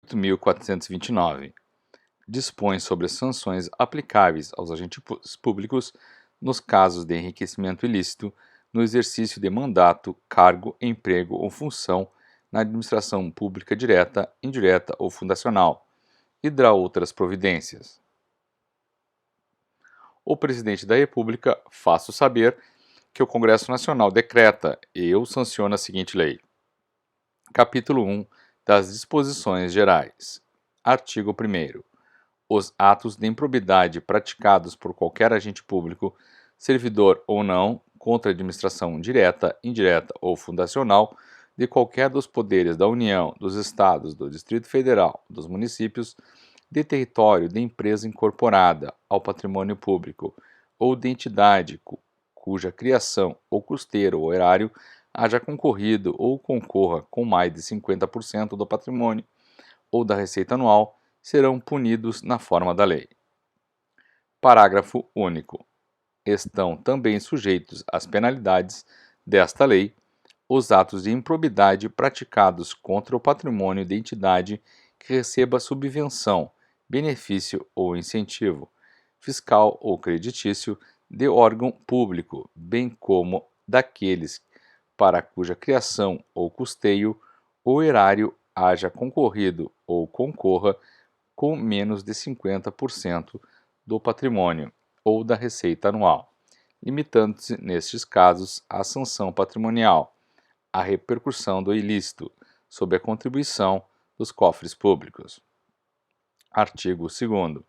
8.429. Dispõe sobre as sanções aplicáveis aos agentes públicos nos casos de enriquecimento ilícito no exercício de mandato, cargo, emprego ou função na administração pública direta, indireta ou fundacional, e dá outras providências. O Presidente da República faço saber que o Congresso Nacional decreta e eu sanciono a seguinte lei. Capítulo 1 das Disposições Gerais. Artigo 1º. Os atos de improbidade praticados por qualquer agente público, servidor ou não, contra a administração direta, indireta ou fundacional de qualquer dos poderes da União, dos Estados, do Distrito Federal, dos municípios, de território de empresa incorporada ao patrimônio público ou de entidade cuja criação ou custeio ou erário haja concorrido ou concorra com mais de 50% do patrimônio ou da receita anual, serão punidos na forma da lei. Parágrafo único. Estão também sujeitos às penalidades desta lei os atos de improbidade praticados contra o patrimônio de entidade que receba subvenção, benefício ou incentivo, fiscal ou creditício, de órgão público, bem como daqueles para cuja criação ou custeio o erário haja concorrido ou concorra com menos de 50% do patrimônio ou da receita anual, limitando-se, nestes casos, à sanção patrimonial, a repercussão do ilícito sobre a contribuição dos cofres públicos. Artigo 2º.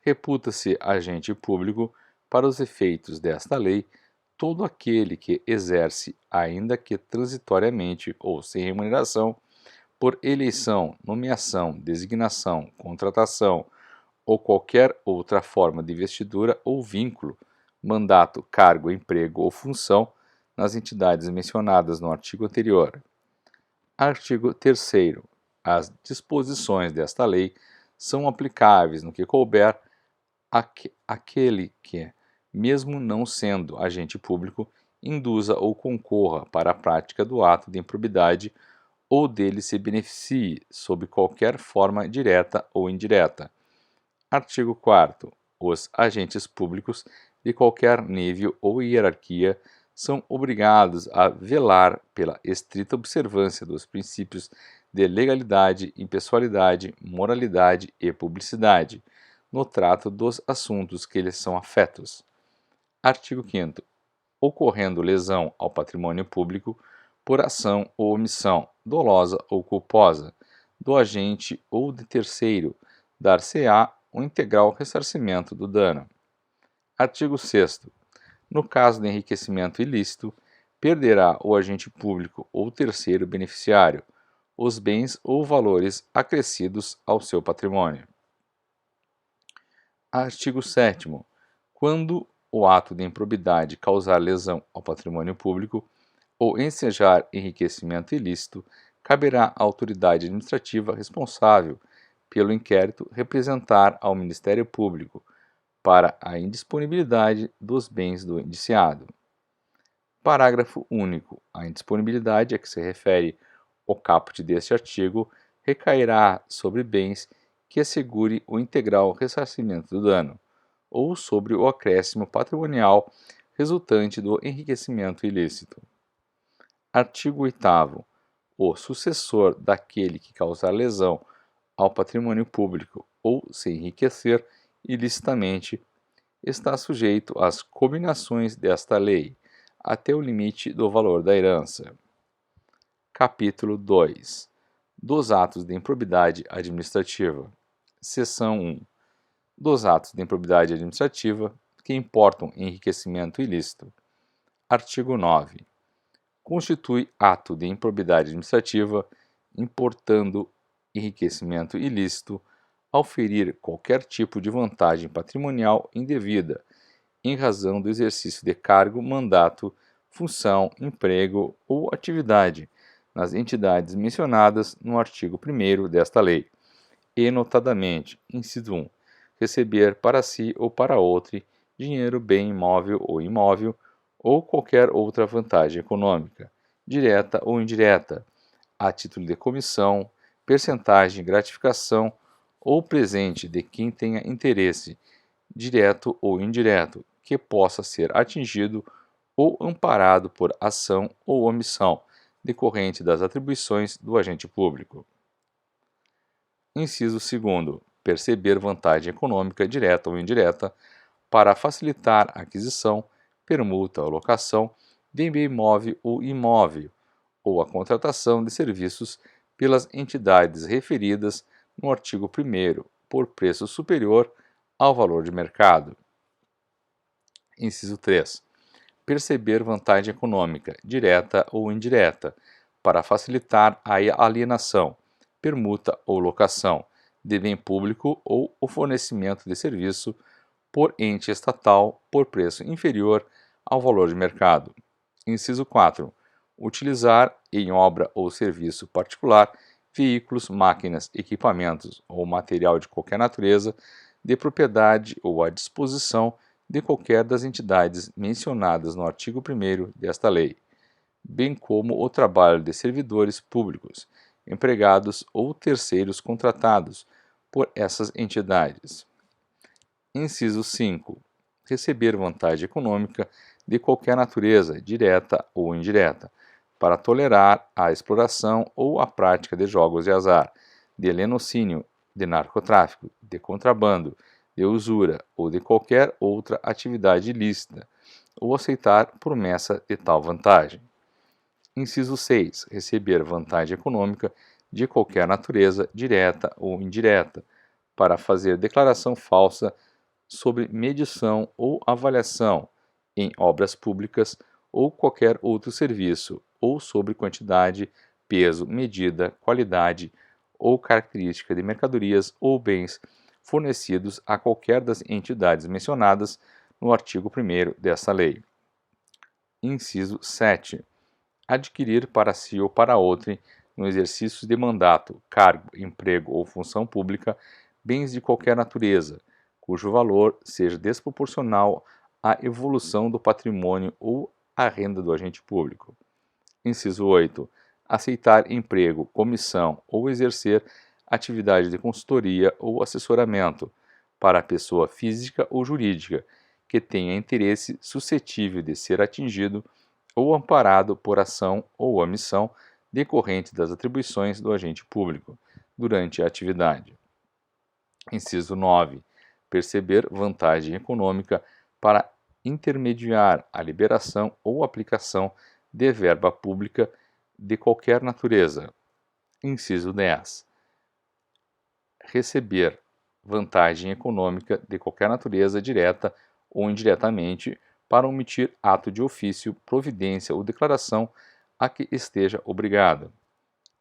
Reputa-se agente público, para os efeitos desta lei, todo aquele que exerce, ainda que transitoriamente ou sem remuneração, por eleição, nomeação, designação, contratação ou qualquer outra forma de investidura ou vínculo, mandato, cargo, emprego ou função nas entidades mencionadas no artigo anterior. Artigo 3º. As disposições desta lei são aplicáveis no que couber àquele que, mesmo não sendo agente público, induza ou concorra para a prática do ato de improbidade ou dele se beneficie sob qualquer forma direta ou indireta. Artigo 4º. Os agentes públicos de qualquer nível ou hierarquia são obrigados a velar pela estrita observância dos princípios de legalidade, impessoalidade, moralidade e publicidade no trato dos assuntos que lhes são afetos. Artigo 5º. Ocorrendo lesão ao patrimônio público por ação ou omissão, dolosa ou culposa, do agente ou de terceiro, dar-se-á o integral ressarcimento do dano. Artigo 6º. No caso de enriquecimento ilícito, perderá o agente público ou terceiro beneficiário os bens ou valores acrescidos ao seu patrimônio. Artigo 7º. Quando o ato de improbidade causar lesão ao patrimônio público ou ensejar enriquecimento ilícito, caberá à autoridade administrativa responsável pelo inquérito representar ao Ministério Público para a indisponibilidade dos bens do indiciado. Parágrafo único. A indisponibilidade a que se refere o caput deste artigo recairá sobre bens que assegure o integral ressarcimento do dano, ou sobre o acréscimo patrimonial resultante do enriquecimento ilícito. Artigo 8º. O sucessor daquele que causar lesão ao patrimônio público ou se enriquecer ilicitamente está sujeito às cominações desta lei, até o limite do valor da herança. Capítulo 2 dos atos de improbidade administrativa. Seção 1. Dos atos de improbidade administrativa que importam enriquecimento ilícito. Artigo 9. Constitui ato de improbidade administrativa importando enriquecimento ilícito ao ferir qualquer tipo de vantagem patrimonial indevida em razão do exercício de cargo, mandato, função, emprego ou atividade nas entidades mencionadas no artigo 1º desta lei, e notadamente, inciso 1, receber para si ou para outro dinheiro, bem imóvel ou imóvel, ou qualquer outra vantagem econômica, direta ou indireta, a título de comissão, percentagem, gratificação ou presente de quem tenha interesse, direto ou indireto, que possa ser atingido ou amparado por ação ou omissão decorrente das atribuições do agente público. Inciso 2º. Perceber vantagem econômica direta ou indireta para facilitar a aquisição, permuta ou locação de bem móvel ou imóvel, ou a contratação de serviços pelas entidades referidas no artigo 1º por preço superior ao valor de mercado. Inciso 3. Perceber vantagem econômica, direta ou indireta, para facilitar a alienação, permuta ou locação de bem público ou o fornecimento de serviço por ente estatal por preço inferior ao valor de mercado. Inciso 4. Utilizar em obra ou serviço particular veículos, máquinas, equipamentos ou material de qualquer natureza de propriedade ou à disposição de qualquer das entidades mencionadas no artigo 1º desta lei, bem como o trabalho de servidores públicos, empregados ou terceiros contratados por essas entidades. Inciso 5. Receber vantagem econômica de qualquer natureza, direta ou indireta, para tolerar a exploração ou a prática de jogos de azar, de lenocínio, de narcotráfico, de contrabando, de usura ou de qualquer outra atividade ilícita, ou aceitar promessa de tal vantagem. Inciso 6. Receber vantagem econômica de qualquer natureza, direta ou indireta, para fazer declaração falsa sobre medição ou avaliação em obras públicas ou qualquer outro serviço, ou sobre quantidade, peso, medida, qualidade ou característica de mercadorias ou bens fornecidos a qualquer das entidades mencionadas no artigo 1º desta lei. Inciso 7. Adquirir para si ou para outrem, no exercício de mandato, cargo, emprego ou função pública, bens de qualquer natureza, cujo valor seja desproporcional à evolução do patrimônio ou à renda do agente público. Inciso 8. Aceitar emprego, comissão ou exercer atividade de consultoria ou assessoramento para a pessoa física ou jurídica que tenha interesse suscetível de ser atingido ou amparado por ação ou omissão decorrente das atribuições do agente público durante a atividade. Inciso 9. Perceber vantagem econômica para intermediar a liberação ou aplicação de verba pública de qualquer natureza. Inciso 10. Receber vantagem econômica de qualquer natureza, direta ou indiretamente, para omitir ato de ofício, providência ou declaração a que esteja obrigado.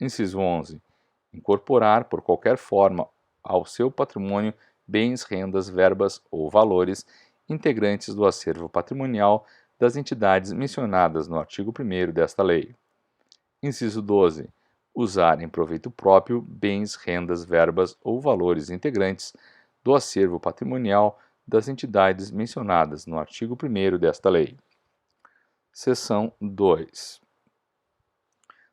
Inciso 11. Incorporar por qualquer forma ao seu patrimônio bens, rendas, verbas ou valores integrantes do acervo patrimonial das entidades mencionadas no artigo 1º desta lei. Inciso 12. Usar em proveito próprio bens, rendas, verbas ou valores integrantes do acervo patrimonial das entidades mencionadas no artigo 1º desta lei. Seção 2.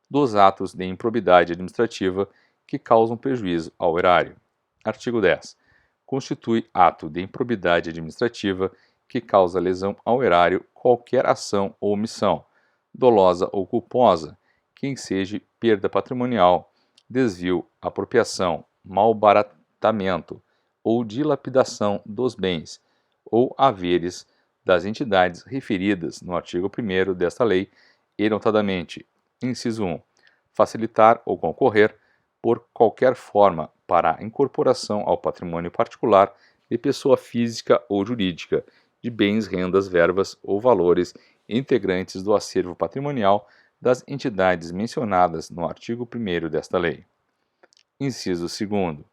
Dos atos de improbidade administrativa que causam prejuízo ao erário. Artigo 10. Constitui ato de improbidade administrativa que causa lesão ao erário qualquer ação ou omissão, dolosa ou culposa, que enseje perda patrimonial, desvio, apropriação, malbaratamento ou dilapidação dos bens ou haveres das entidades referidas no artigo 1º desta lei, e notadamente, inciso 1, facilitar ou concorrer por qualquer forma para a incorporação ao patrimônio particular de pessoa física ou jurídica de bens, rendas, verbas ou valores integrantes do acervo patrimonial das entidades mencionadas no artigo 1º desta lei. Inciso 2º.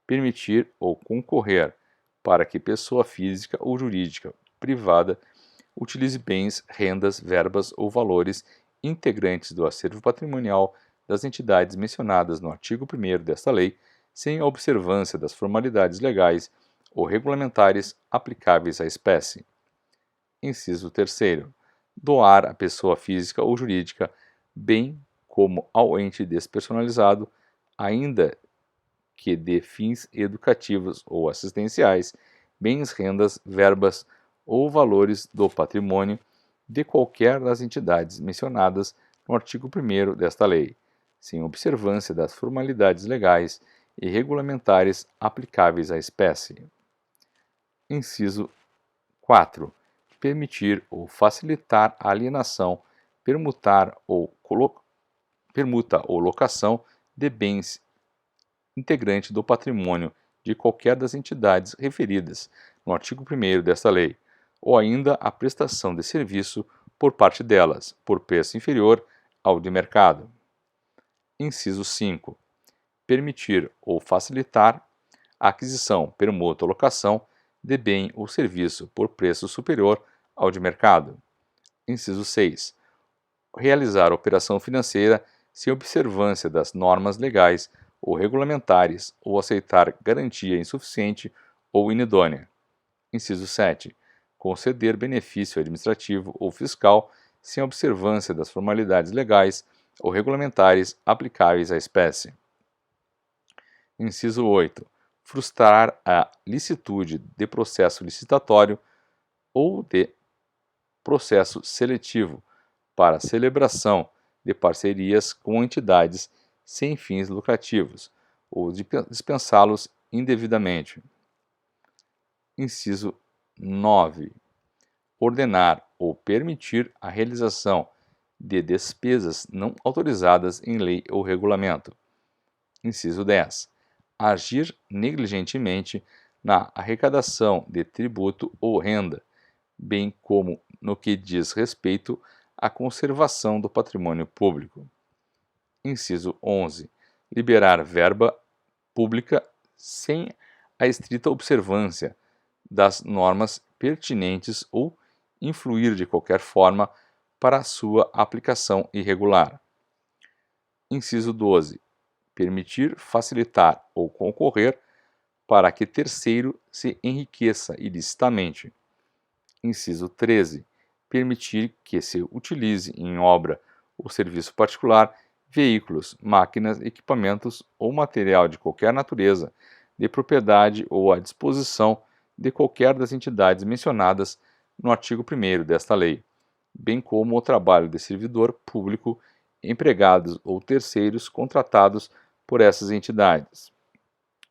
Permitir ou concorrer para que pessoa física ou jurídica privada utilize bens, rendas, verbas ou valores integrantes do acervo patrimonial das entidades mencionadas no artigo 1º desta lei, sem a observância das formalidades legais ou regulamentares aplicáveis à espécie. Inciso 3º. Doar à pessoa física ou jurídica, bem como ao ente despersonalizado, ainda que de fins educativos ou assistenciais, bens, rendas, verbas ou valores do patrimônio de qualquer das entidades mencionadas no artigo 1º desta lei, sem observância das formalidades legais e regulamentares aplicáveis à espécie. Inciso 4. Permitir ou facilitar a alienação, permuta ou locação de bens integrante do patrimônio de qualquer das entidades referidas no artigo 1º desta lei, ou ainda a prestação de serviço por parte delas, por preço inferior ao de mercado. Inciso 5. Permitir ou facilitar a aquisição, permuta ou locação de bem ou serviço por preço superior ao de mercado. Inciso 6. Realizar operação financeira sem observância das normas legais ou regulamentares ou aceitar garantia insuficiente ou inidônea. Inciso 7. Conceder benefício administrativo ou fiscal sem observância das formalidades legais ou regulamentares aplicáveis à espécie. Inciso 8. Frustrar a licitude de processo licitatório ou de processo seletivo para celebração de parcerias com entidades sem fins lucrativos ou dispensá-los indevidamente. Inciso 9. Ordenar ou permitir a realização de despesas não autorizadas em lei ou regulamento. Inciso 10. Agir negligentemente na arrecadação de tributo ou renda, bem como no que diz respeito à conservação do patrimônio público. Inciso 11. Liberar verba pública sem a estrita observância das normas pertinentes ou influir de qualquer forma para a sua aplicação irregular. Inciso 12. Permitir, facilitar ou concorrer para que terceiro se enriqueça ilicitamente. Inciso 13. Permitir que se utilize em obra ou serviço particular veículos, máquinas, equipamentos ou material de qualquer natureza, de propriedade ou à disposição de qualquer das entidades mencionadas no artigo 1º desta lei, bem como o trabalho de servidor público, empregados ou terceiros contratados por essas entidades.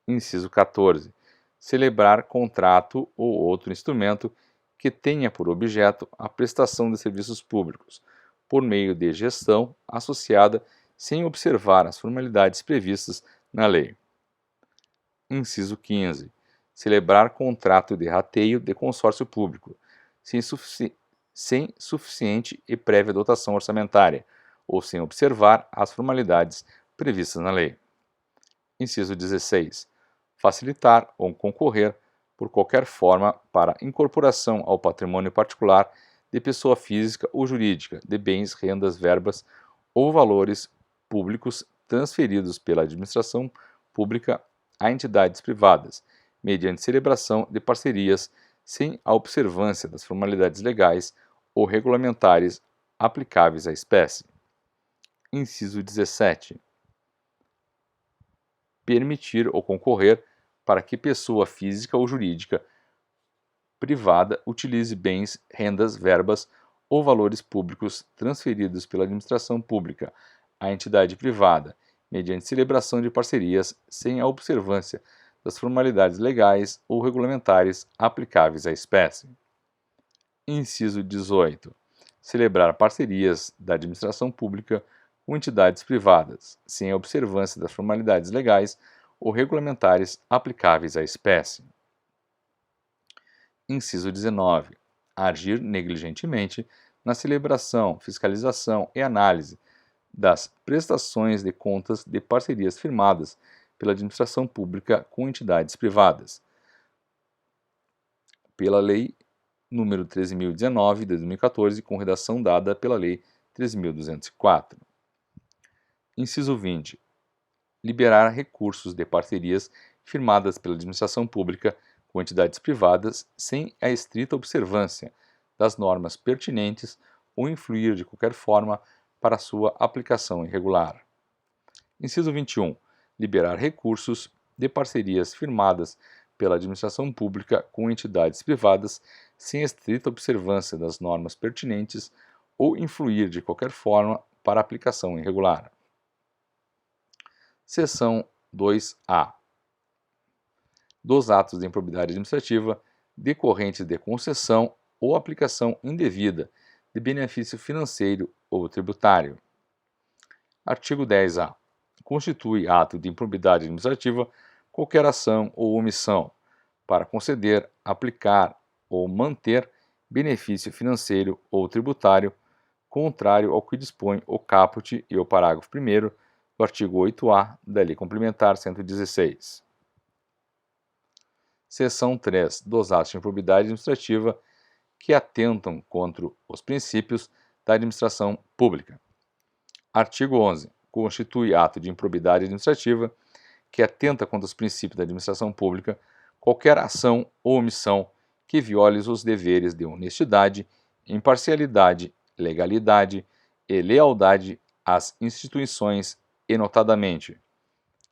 Inciso 14. Celebrar contrato ou outro instrumento que tenha por objeto a prestação de serviços públicos, por meio de gestão associada sem observar as formalidades previstas na lei. Inciso 15. Celebrar contrato de rateio de consórcio público, sem suficiente e prévia dotação orçamentária, ou sem observar as formalidades previstas na lei. Inciso 16. Facilitar ou concorrer, por qualquer forma, para incorporação ao patrimônio particular de pessoa física ou jurídica de bens, rendas, verbas ou valores públicos transferidos pela administração pública a entidades privadas, mediante celebração de parcerias sem a observância das formalidades legais ou regulamentares aplicáveis à espécie. Inciso 17. Permitir ou concorrer para que pessoa física ou jurídica privada utilize bens, rendas, verbas ou valores públicos transferidos pela administração pública à entidade privada, mediante celebração de parcerias sem a observância das formalidades legais ou regulamentares aplicáveis à espécie. Inciso 18. Celebrar parcerias da administração pública com entidades privadas, sem a observância das formalidades legais ou regulamentares aplicáveis à espécie. Inciso 19. Agir negligentemente na celebração, fiscalização e análise das prestações de contas de parcerias firmadas pela administração pública com entidades privadas, pela Lei nº 13.019, de 2014, com redação dada pela Lei 13.204. Inciso 20. Liberar recursos de parcerias firmadas pela administração pública com entidades privadas sem a estrita observância das normas pertinentes ou influir de qualquer forma para sua aplicação irregular. Inciso 21. liberar recursos de parcerias firmadas pela administração pública com entidades privadas sem estrita observância das normas pertinentes ou influir de qualquer forma para aplicação irregular. Seção 2A. Dos atos de improbidade administrativa decorrentes de concessão ou aplicação indevida de benefício financeiro ou tributário. Artigo 10-A. Constitui ato de improbidade administrativa qualquer ação ou omissão para conceder, aplicar ou manter benefício financeiro ou tributário contrário ao que dispõe o caput e o parágrafo 1º do artigo 8-A da Lei Complementar 116. Seção 3. Dos atos de improbidade administrativa que atentam contra os princípios da administração pública. Artigo 11. Constitui ato de improbidade administrativa que atenta contra os princípios da administração pública qualquer ação ou omissão que viole os deveres de honestidade, imparcialidade, legalidade e lealdade às instituições e notadamente: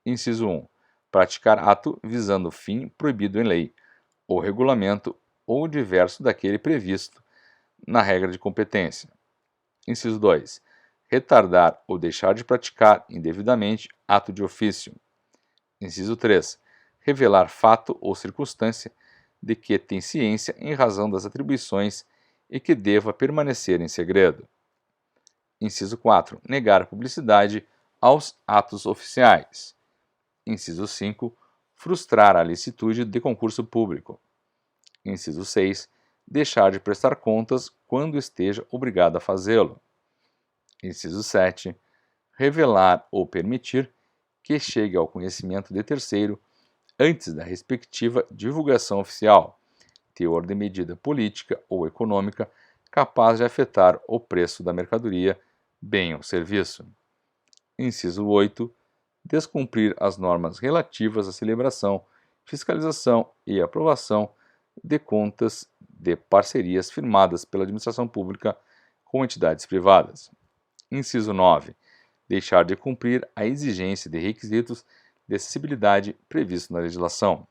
inciso 1. Praticar ato visando fim proibido em lei, ou regulamento ou diverso daquele previsto na regra de competência. Inciso 2. Retardar ou deixar de praticar indevidamente ato de ofício. Inciso 3. Revelar fato ou circunstância de que tem ciência em razão das atribuições e que deva permanecer em segredo. Inciso 4. Negar publicidade aos atos oficiais. Inciso 5. Frustrar a licitude de concurso público. Inciso 6. Deixar de prestar contas quando esteja obrigado a fazê-lo. Inciso 7. Revelar ou permitir que chegue ao conhecimento de terceiro antes da respectiva divulgação oficial, teor de medida política ou econômica capaz de afetar o preço da mercadoria, bem ou serviço. Inciso 8. Descumprir as normas relativas à celebração, fiscalização e aprovação de contas de parcerias firmadas pela administração pública com entidades privadas. Inciso 9. Deixar de cumprir a exigência de requisitos de acessibilidade previsto na legislação.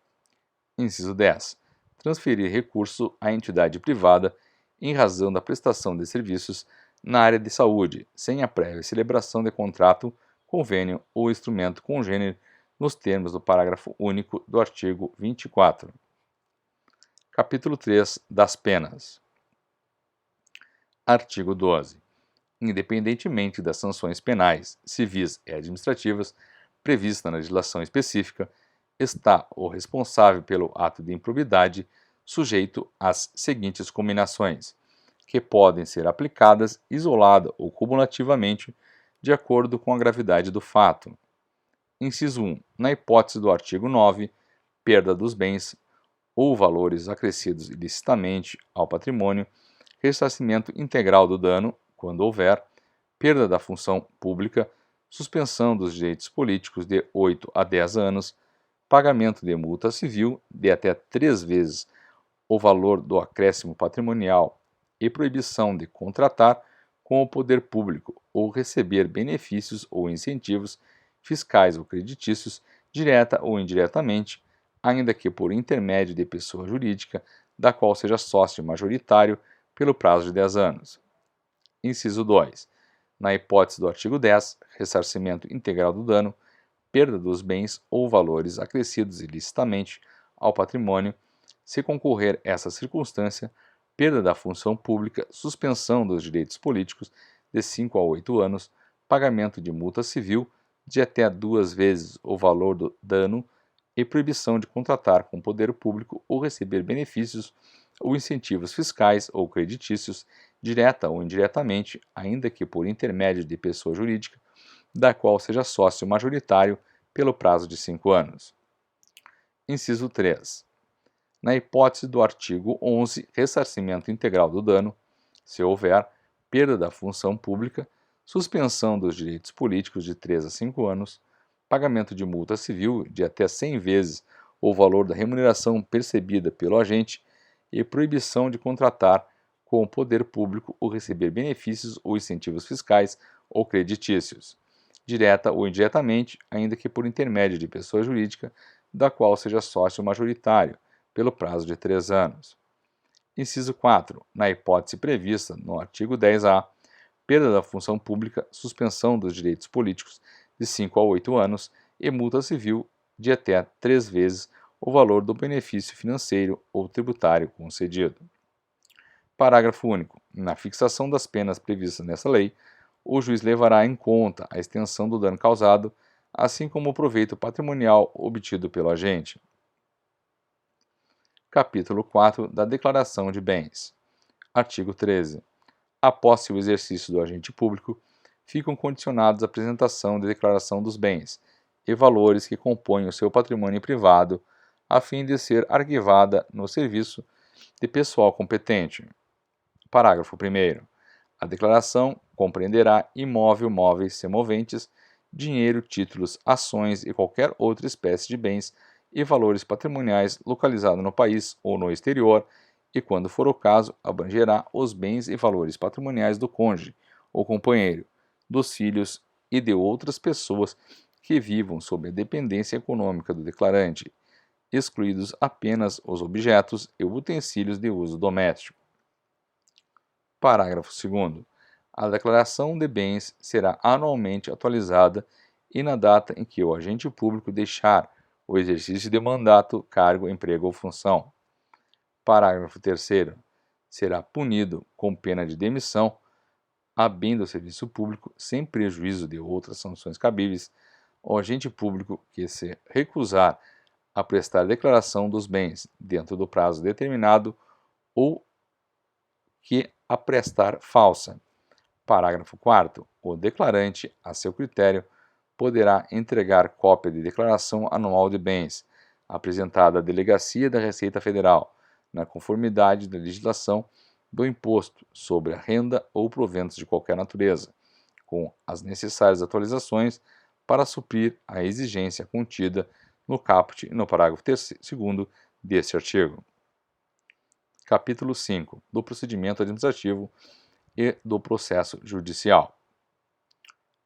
Inciso 10. Transferir recurso à entidade privada em razão da prestação de serviços na área de saúde, sem a prévia celebração de contrato, convênio ou instrumento congênere nos termos do parágrafo único do artigo 24. Capítulo 3 das penas. Artigo 12. Independentemente das sanções penais, civis e administrativas previstas na legislação específica, está o responsável pelo ato de improbidade sujeito às seguintes combinações, que podem ser aplicadas isolada ou cumulativamente de acordo com a gravidade do fato. Inciso 1. Na hipótese do artigo 9, perda dos bens ou valores acrescidos ilicitamente ao patrimônio, ressarcimento integral do dano, quando houver, perda da função pública, suspensão dos direitos políticos de 8 a 10 anos, pagamento de multa civil de até 3 vezes o valor do acréscimo patrimonial e proibição de contratar com o poder público ou receber benefícios ou incentivos fiscais ou creditícios, direta ou indiretamente, ainda que por intermédio de pessoa jurídica, da qual seja sócio majoritário pelo prazo de 10 anos. Inciso 2. Na hipótese do artigo 10, ressarcimento integral do dano, perda dos bens ou valores acrescidos ilicitamente ao patrimônio, se concorrer essa circunstância, perda da função pública, suspensão dos direitos políticos de 5 a 8 anos, pagamento de multa civil de até 2 vezes o valor do dano e proibição de contratar com o poder público ou receber benefícios ou incentivos fiscais ou creditícios, direta ou indiretamente, ainda que por intermédio de pessoa jurídica, da qual seja sócio majoritário pelo prazo de 5 anos. Inciso 3. Na hipótese do artigo 11, ressarcimento integral do dano, se houver, perda da função pública, suspensão dos direitos políticos de 3 a 5 anos, pagamento de multa civil de até 100 vezes o valor da remuneração percebida pelo agente e proibição de contratar com o poder público ou receber benefícios ou incentivos fiscais ou creditícios. direta ou indiretamente, ainda que por intermédio de pessoa jurídica, da qual seja sócio majoritário, pelo prazo de 3 anos. Inciso 4. Na hipótese prevista no artigo 10-A, perda da função pública, suspensão dos direitos políticos de 5 a 8 anos e multa civil de até 3 vezes o valor do benefício financeiro ou tributário concedido. Parágrafo único. Na fixação das penas previstas nesta lei, o juiz levará em conta a extensão do dano causado, assim como o proveito patrimonial obtido pelo agente. Capítulo 4 da Declaração de Bens. Artigo 13. Após o exercício do agente público, ficam condicionados à apresentação de declaração dos bens e valores que compõem o seu patrimônio privado, a fim de ser arquivada no serviço de pessoal competente. Parágrafo 1º. A declaração compreenderá imóvel, móveis, semoventes, dinheiro, títulos, ações e qualquer outra espécie de bens e valores patrimoniais localizados no país ou no exterior e, quando for o caso, abrangerá os bens e valores patrimoniais do cônjuge ou companheiro, dos filhos e de outras pessoas que vivam sob a dependência econômica do declarante, excluídos apenas os objetos e utensílios de uso doméstico. Parágrafo 2º. A declaração de bens será anualmente atualizada e na data em que o agente público deixar o exercício de mandato, cargo, emprego ou função. Parágrafo 3º. Será punido com pena de demissão, a bem do serviço público, sem prejuízo de outras sanções cabíveis, o agente público que se recusar a prestar declaração dos bens dentro do prazo determinado ou que a prestar falsa. Parágrafo 4º. O declarante, a seu critério, poderá entregar cópia de declaração anual de bens, apresentada à Delegacia da Receita Federal, na conformidade da legislação do imposto sobre a renda ou proventos de qualquer natureza, com as necessárias atualizações para suprir a exigência contida no caput e no parágrafo 2º deste artigo. Capítulo 5 do Procedimento Administrativo e do Processo Judicial.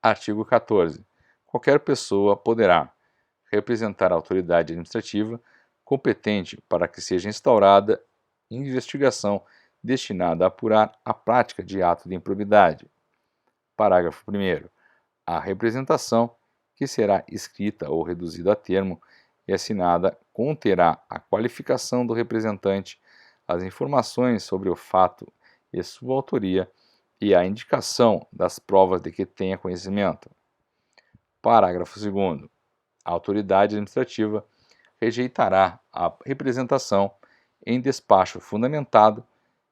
Artigo 14. Qualquer pessoa poderá representar a autoridade administrativa competente para que seja instaurada investigação destinada a apurar a prática de ato de improbidade. Parágrafo 1º. A representação, que será escrita ou reduzida a termo e assinada, conterá a qualificação do representante, as informações sobre o fato e sua autoria e a indicação das provas de que tenha conhecimento. Parágrafo 2º. A autoridade administrativa rejeitará a representação em despacho fundamentado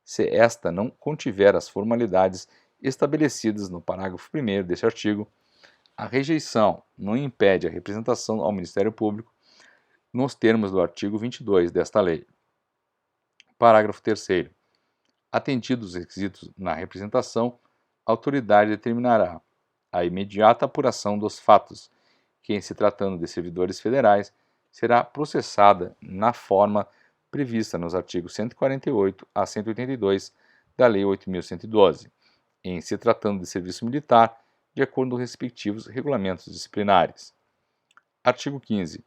se esta não contiver as formalidades estabelecidas no parágrafo 1º deste artigo. A rejeição não impede a representação ao Ministério Público nos termos do artigo 22 desta lei. Parágrafo 3º. Atendidos os requisitos na representação, a autoridade determinará a imediata apuração dos fatos, que, em se tratando de servidores federais, será processada na forma prevista nos artigos 148 a 182 da Lei 8.112, em se tratando de serviço militar, de acordo com os respectivos regulamentos disciplinares. Artigo 15.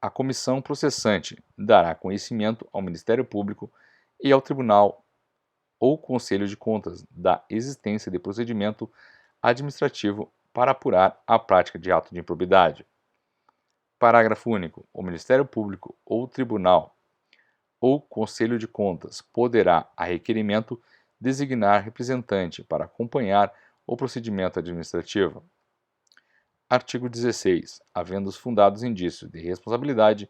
A comissão processante dará conhecimento ao Ministério Público e ao Tribunal ou Conselho de Contas da existência de procedimento administrativo para apurar a prática de ato de improbidade. Parágrafo único. O Ministério Público ou Tribunal ou Conselho de Contas poderá, a requerimento, designar representante para acompanhar o procedimento administrativo. Artigo 16. Havendo os fundados indícios de responsabilidade,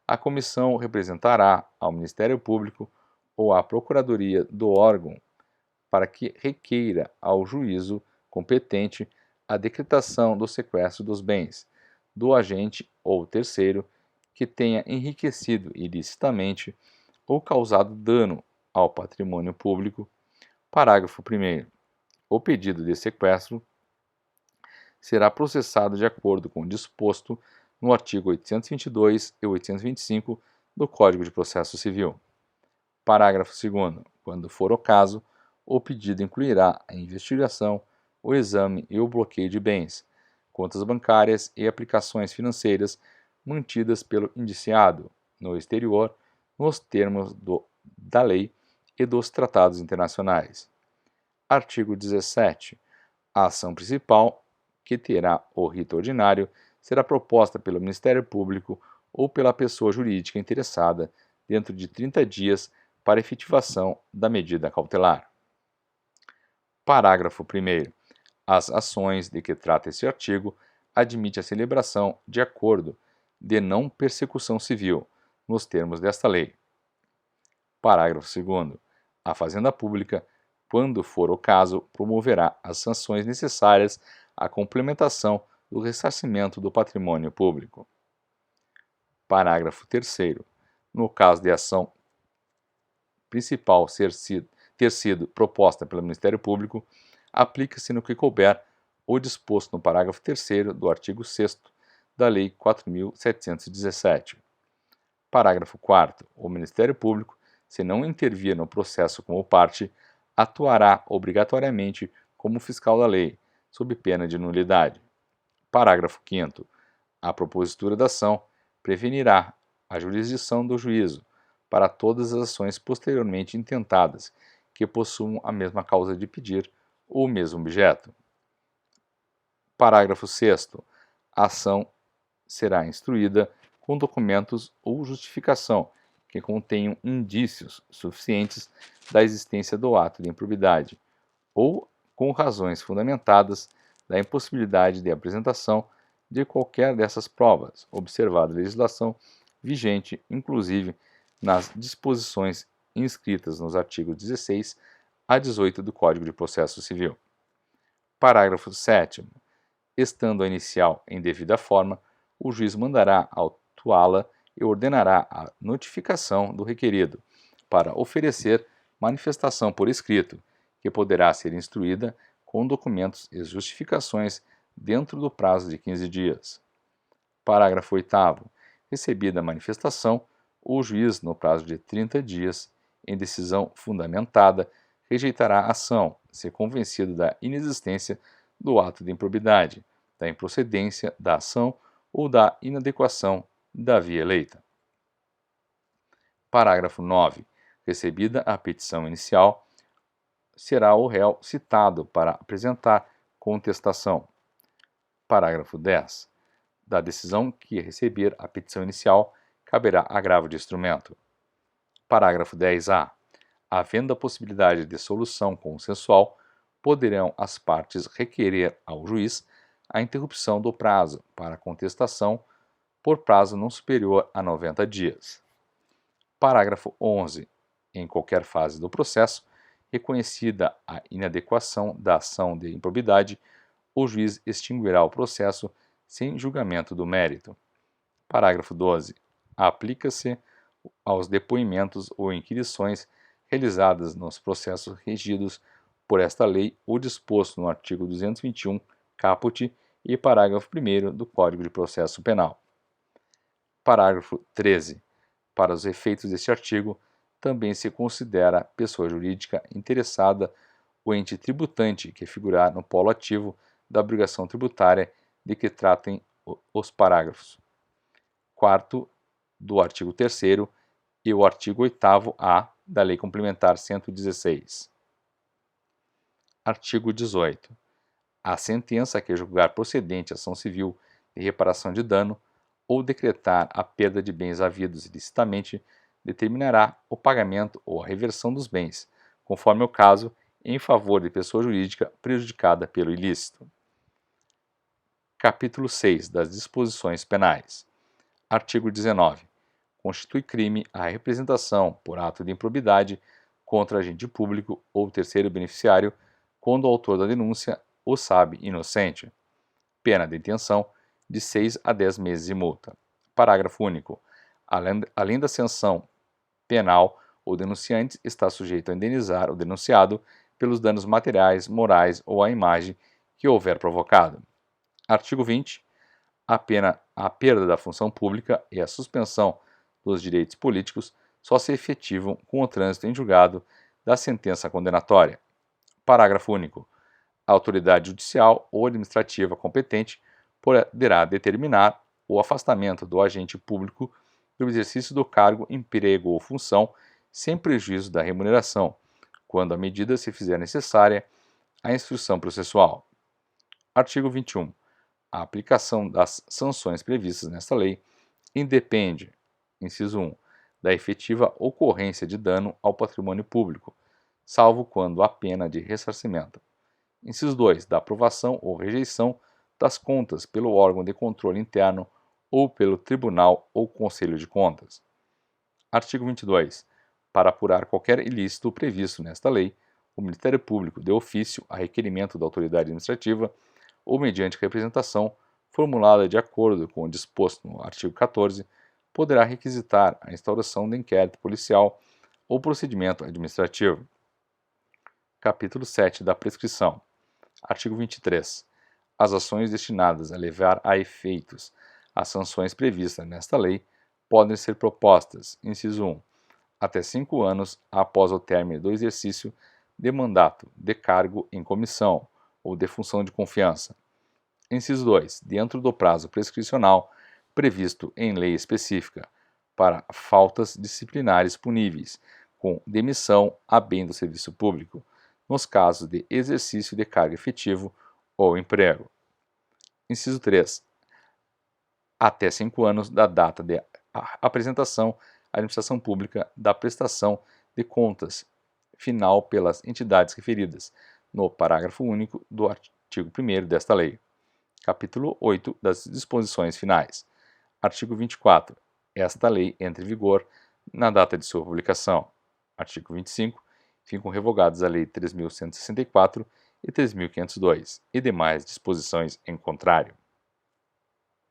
a comissão representará ao Ministério Público ou à Procuradoria do órgão para que requeira ao juízo competente a decretação do sequestro dos bens do agente ou terceiro que tenha enriquecido ilicitamente ou causado dano ao patrimônio público. Parágrafo 1º. O pedido de sequestro será processado de acordo com o disposto no artigo 822 e 825 do Código de Processo Civil. Parágrafo 2º. Quando for o caso, o pedido incluirá a investigação, o exame e o bloqueio de bens, contas bancárias e aplicações financeiras mantidas pelo indiciado no exterior nos termos da lei e dos tratados internacionais. Artigo 17. A ação principal, que terá o rito ordinário, será proposta pelo Ministério Público ou pela pessoa jurídica interessada dentro de 30 dias para efetivação da medida cautelar. Parágrafo 1º. As ações de que trata este artigo admite a celebração de acordo de não persecução civil, nos termos desta lei. Parágrafo 2º. A Fazenda Pública, quando for o caso, promoverá as sanções necessárias à complementação do ressarcimento do patrimônio público. Parágrafo 3º. No caso de ação principal ter sido proposta pelo Ministério Público, aplica-se no que couber o disposto no parágrafo 3º do artigo 6º da Lei 4.717. Parágrafo 4º. O Ministério Público, se não intervir no processo como parte, atuará obrigatoriamente como fiscal da lei, sob pena de nulidade. Parágrafo 5º. A propositura da ação prevenirá a jurisdição do juízo para todas as ações posteriormente intentadas que possuam a mesma causa de pedir ou o mesmo objeto. Parágrafo 6º. A ação será instruída com documentos ou justificação que contenham indícios suficientes da existência do ato de improbidade ou com razões fundamentadas da impossibilidade de apresentação de qualquer dessas provas, observada a legislação vigente, inclusive nas disposições inscritas nos artigos 16 a 18 do Código de Processo Civil. Parágrafo 7º. Estando a inicial em devida forma, o juiz mandará autuá-la e ordenará a notificação do requerido, para oferecer manifestação por escrito, que poderá ser instruída com documentos e justificações dentro do prazo de 15 dias. Parágrafo 8º. Recebida a manifestação, o juiz, no prazo de 30 dias, em decisão fundamentada, rejeitará a ação, se convencido da inexistência do ato de improbidade, da improcedência da ação ou da inadequação da via eleita. Parágrafo 9. Recebida a petição inicial, será o réu citado para apresentar contestação. Parágrafo 10. Da decisão que receber a petição inicial, caberá agravo de instrumento. Parágrafo 10-A. Havendo a possibilidade de solução consensual, poderão as partes requerer ao juiz a interrupção do prazo para contestação por prazo não superior a 90 dias. Parágrafo 11. Em qualquer fase do processo, reconhecida a inadequação da ação de improbidade, o juiz extinguirá o processo sem julgamento do mérito. Parágrafo 12. Aplica-se aos depoimentos ou inquirições realizadas nos processos regidos por esta lei o disposto no artigo 221, caput, e parágrafo 1º do Código de Processo Penal. Parágrafo 13. Para os efeitos deste artigo, também se considera pessoa jurídica interessada o ente tributante que figurar no polo ativo da obrigação tributária de que tratem os parágrafos 4º do artigo 3º e o artigo 8º-A da Lei Complementar 116. Artigo 18. A sentença que julgar procedente ação civil de reparação de dano ou decretar a perda de bens havidos ilicitamente determinará o pagamento ou a reversão dos bens, conforme o caso, em favor de pessoa jurídica prejudicada pelo ilícito. Capítulo 6 das Disposições Penais. Artigo 19. Constitui crime a representação por ato de improbidade contra agente público ou terceiro beneficiário quando o autor da denúncia o sabe inocente. Pena de detenção de 6 a 10 meses de multa. Parágrafo único. Além da sanção penal, o denunciante está sujeito a indenizar o denunciado pelos danos materiais, morais ou à imagem que houver provocado. Artigo 20. A perda da função pública e a suspensão dos direitos políticos só se efetivam com o trânsito em julgado da sentença condenatória. Parágrafo único. A autoridade judicial ou administrativa competente poderá determinar o afastamento do agente público do exercício do cargo, emprego ou função, sem prejuízo da remuneração, quando a medida se fizer necessária à instrução processual. Artigo 21. A aplicação das sanções previstas nesta lei independe, inciso 1, da efetiva ocorrência de dano ao patrimônio público, salvo quando há pena de ressarcimento. Inciso 2, da aprovação ou rejeição das contas pelo órgão de controle interno ou pelo Tribunal ou Conselho de Contas. Artigo 22. Para apurar qualquer ilícito previsto nesta lei, o Ministério Público, de ofício, a requerimento da autoridade administrativa ou mediante representação formulada de acordo com o disposto no artigo 14, poderá requisitar a instauração de inquérito policial ou procedimento administrativo. Capítulo 7 da prescrição. Artigo 23. As ações destinadas a levar a efeitos as sanções previstas nesta lei podem ser propostas, inciso 1, até 5 anos após o término do exercício de mandato, de cargo em comissão ou de função de confiança. Inciso 2, dentro do prazo prescricional previsto em lei específica, para faltas disciplinares puníveis, com demissão a bem do serviço público, nos casos de exercício de cargo efetivo ou emprego. Inciso 3, até 5 anos da data de apresentação à administração pública da prestação de contas final pelas entidades referidas no parágrafo único do artigo 1º desta lei. Capítulo 8 das disposições finais. Artigo 24. Esta lei entra em vigor na data de sua publicação. Artigo 25. Ficam revogadas a Lei 3.164 e 3.502 e demais disposições em contrário.